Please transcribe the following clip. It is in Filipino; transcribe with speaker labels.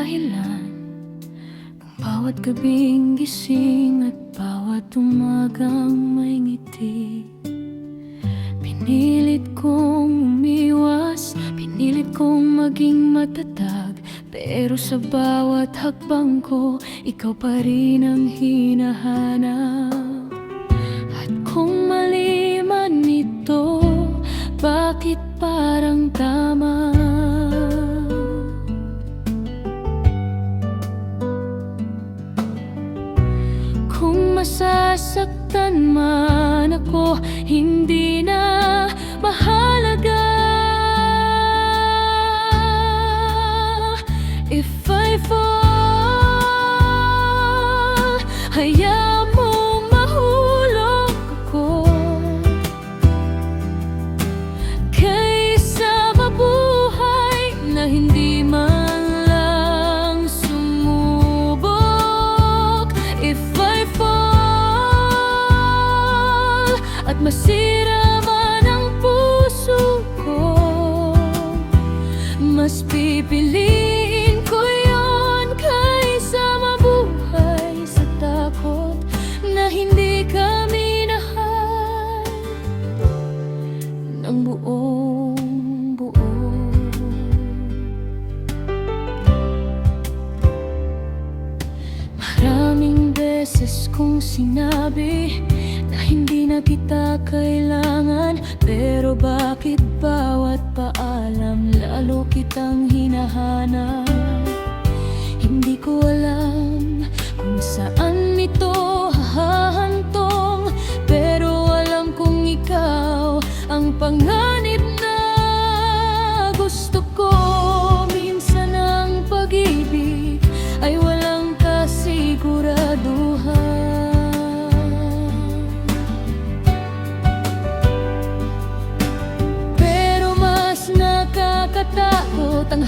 Speaker 1: dahilan kung bawat gabing gising at bawat umagang may ngiti. Pinilit kong umiwas, pinilit kong maging matatag, pero sa bawat hakbang ko, ikaw pa rin ang hinahanap. At kung mali man ito, bakit parang tama? Kung masasaktan man ako, hindi na mahalaga. If I fall, hayaan mong mahulog ako, kaysa mabuhay na hindi man lang sumubok. If I fall at masira man ang puso ko, mas pipiliin ko yon kaysa mabuhay sa takot na hindi ka minahal ng buong buo. Maraming beses kong sinabi na hindi na kita kailangan, pero bakit bawat paalam lalo kitang hinahanap? Hindi ko alam kung saan ito hahantong, pero alam kong ikaw ang panganib na gusto ko. Minsan ang pag-ibig ay walang kasiguraduhan, nakakatakot ang